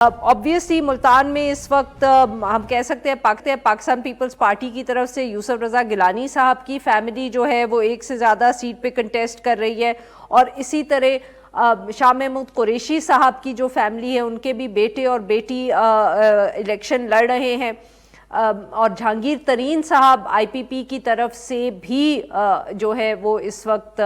Obviously Multan में इस वक्त हम कह सकते हैं पाकिस्तान पीपल्स पार्टी की तरफ से यूसुफ रज़ा गिलानी साहब की फैमिली जो है वो एक से ज़्यादा सीट पे कंटेस्ट कर रही है, और इसी तरह शाह महमूद कुरैशी साहब की जो फैमिली है उनके भी बेटे और बेटी इलेक्शन लड़ रहे हैं, और जहांगीर तरीन साहब आईपीपी की तरफ से भी जो है वो इस वक्त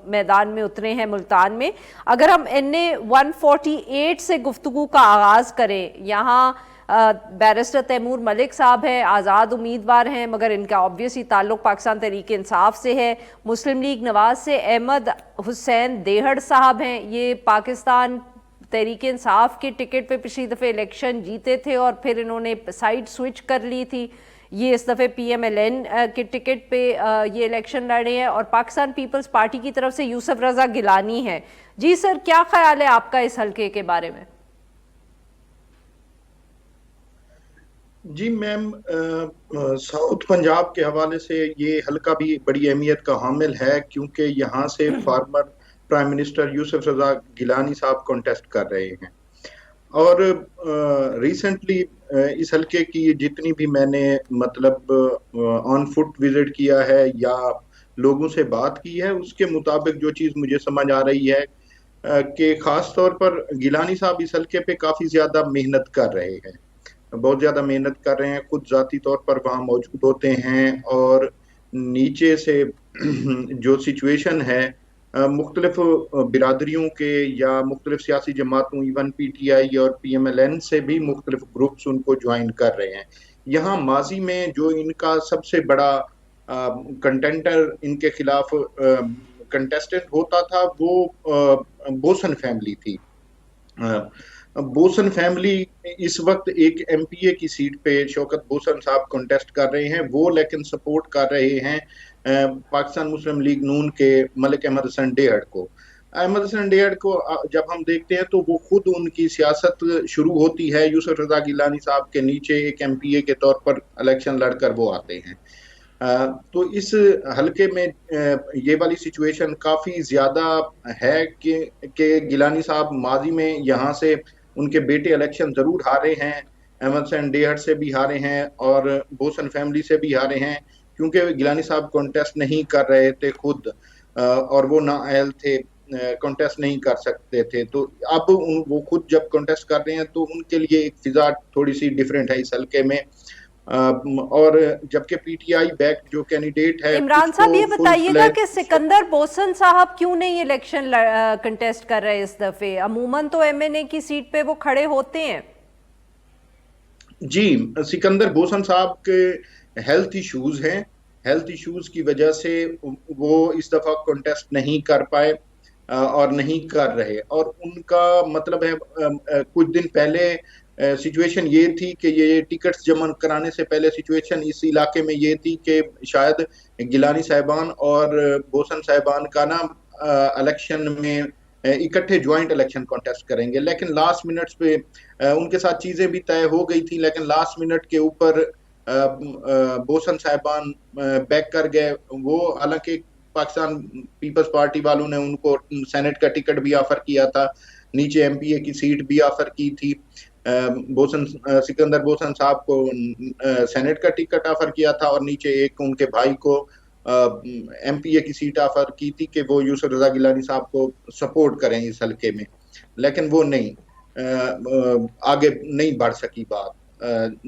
मैदान में उतरे हैं मुल्तान में। अगर हम NA 148 से गुफ्तगू का आगाज़ करें, यहाँ बैरिस्टर तैमूर मलिक साहब हैं, आज़ाद उम्मीदवार हैं, मगर इनका ऑब्वियसली ताल्लुक़ पाकिस्तान तहरीक इंसाफ से है। मुस्लिम लीग नवाज से अहमद हुसैन देहड़ साहब हैं, ये पाकिस्तान तहरीक इंसाफ के टिकट पे पिछली दफ़े इलेक्शन जीते थे और फिर इन्होंने साइड स्विच कर ली थी। ये इस दफ़े PMLN के टिकट पे ये इलेक्शन लड़ रहे हैं, और पाकिस्तान पीपल्स पार्टी की तरफ से यूसुफ रज़ा गिलानी है। जी सर, क्या ख्याल है आपका इस हल्के के बारे में? जी मैम, साउथ पंजाब के हवाले से ये हल्का भी बड़ी अहमियत का हामिल है, क्योंकि यहाँ से फार्मर प्राइम मिनिस्टर यूसुफ रज़ा गिलानी साहब कॉन्टेस्ट कर रहे हैं। और रिसेंटली इस हल्के की जितनी भी मैंने मतलब ऑन फुट विजिट किया है या लोगों से बात की है, उसके मुताबिक जो चीज़ मुझे समझ आ रही है कि ख़ास तौर पर गिलानी साहब इस हल्के पे काफ़ी ज़्यादा मेहनत कर रहे हैं, बहुत ज़्यादा मेहनत कर रहे हैं, खुद ज़ाती तौर पर वहाँ मौजूद होते हैं, और नीचे से जो सिचुएशन है मुख्तलिफ बिरादरियों के या मुख्तलिफ सियासी जमातों, इवन PTI और PMLN से भी मुख्तलिफ ग्रुप्स उनको ज्वाइन कर रहे हैं। यहाँ माजी में जो इनका सबसे बड़ा कंटेंटर इनके खिलाफ कंटेस्टेंट होता था वो बोसन फैमिली थी। बोसन फैमिली इस वक्त एक MPA की सीट पे शौकत बोसन साहब कॉन्टेस्ट कर रहे हैं, वो लेकिन सपोर्ट कर रहे हैं पाकिस्तान मुस्लिम लीग नून के मलिक अहमद हसन डेहड़ को। अहमद हसन डेहड़ को जब हम देखते हैं तो वो खुद उनकी सियासत शुरू होती है यूसुफ रज़ा गिलानी साहब के नीचे एक MPA के तौर पर इलेक्शन लड़कर वो आते हैं। तो इस हल्के में ये वाली सिचुएशन काफ़ी ज़्यादा है कि गिलानी साहब माजी में यहाँ से उनके बेटे इलेक्शन ज़रूर हारे हैं, अहमद हसन डेहड़ से भी हारे हैं और बोसन फैमिली से भी हारे हैं, क्योंकि गिलानी साहब कॉन्टेस्ट नहीं कर रहे थे खुद, और वो नाअहल थे, कॉन्टेस्ट नहीं कर सकते थे। तो अब वो खुद जब कॉन्टेस्ट कर रहे हैं तो उनके लिए एक फिजा थोड़ी सी डिफरेंट है इस हल्के में। और जबकि PTI बैक जो कैंडिडेट है, इमरान साहब ये बताइएगा कि सिकंदर बोसन साहब क्यों नहीं इलेक्शन कंटेस्ट कर रहे इस दफे? अमूमन तो MNA की सीट पे वो खड़े होते हैं। जी, सिकंदर बोसन साहब के हेल्थ इश्यूज हैं, हेल्थ इश्यूज की वजह से वो इस दफा कॉन्टेस्ट नहीं कर पाए और नहीं कर रहे। और उनका मतलब है कुछ दिन पहले सिचुएशन ये थी कि ये टिकट्स जमा कराने से पहले सिचुएशन इस इलाके में ये थी कि शायद गिलानी साहिबान और बोसन साहिबान का ना इलेक्शन में इकट्ठे ज्वाइंट इलेक्शन कॉन्टेस्ट करेंगे, लेकिन लास्ट मिनट्स पे उनके साथ चीजें भी तय हो गई थी, लेकिन लास्ट मिनट के ऊपर बोसन साहिबान बैक कर गए। वो हालांकि पाकिस्तान पीपल्स पार्टी वालों ने उनको सेनेट का टिकट भी ऑफर किया था, नीचे MPA की सीट भी ऑफर की थी, सिकंदर बोसन साहब को सेनेट का टिकट ऑफर किया था, और नीचे एक उनके भाई को MPA की सीट ऑफर की थी कि वो यूसुफ रज़ा गिलानी साहब को सपोर्ट करें इस हल्के में, लेकिन वो नहीं आगे नहीं बढ़ सकी बात।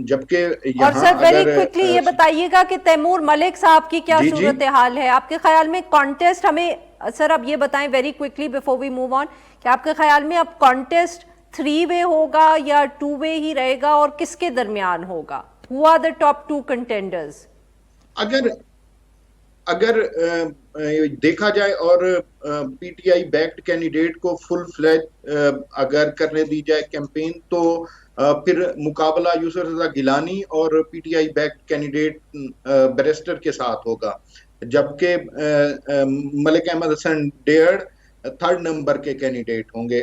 जबकि और सर वेरी क्विकली ये बताइएगा कि तैमूर मलिक साहब की क्या सूरत हाल है आपके ख्याल में? कॉन्टेस्ट हमें सर अब ये बताएं very quickly before we move on, कि आपके ख्याल में अब कॉन्टेस्ट 3 वे होगा या 2 वे ही रहेगा, और किसके दरमियान होगा? Who are the top 2 contenders? अगर देखा जाए और PTI बैक्ड कैंडिडेट को फुल फ्लैज अगर करने दी जाए कैंपेन, तो फिर मुकाबला यूसुफ रज़ा गिलानी और PTI बैक्ड कैंडिडेट बैरिस्टर के साथ होगा, जबकि मलिक अहमद हसन डेहड़ 3rd नंबर के कैंडिडेट होंगे।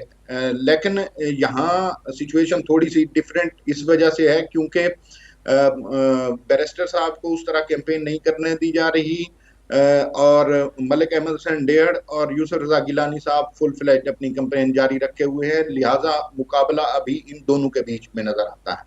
लेकिन यहाँ सिचुएशन थोड़ी सी डिफरेंट इस वजह से है क्योंकि बैरिस्टर साहब को उस तरह कैंपेन नहीं करने दी जा रही, और मलिक अहमद हसन डेहड़ और यूसुफ रजा गिलानी साहब फुल फ्लैज अपनी कैंपेन जारी रखे हुए हैं, लिहाजा मुकाबला अभी इन दोनों के बीच में नजर आता है।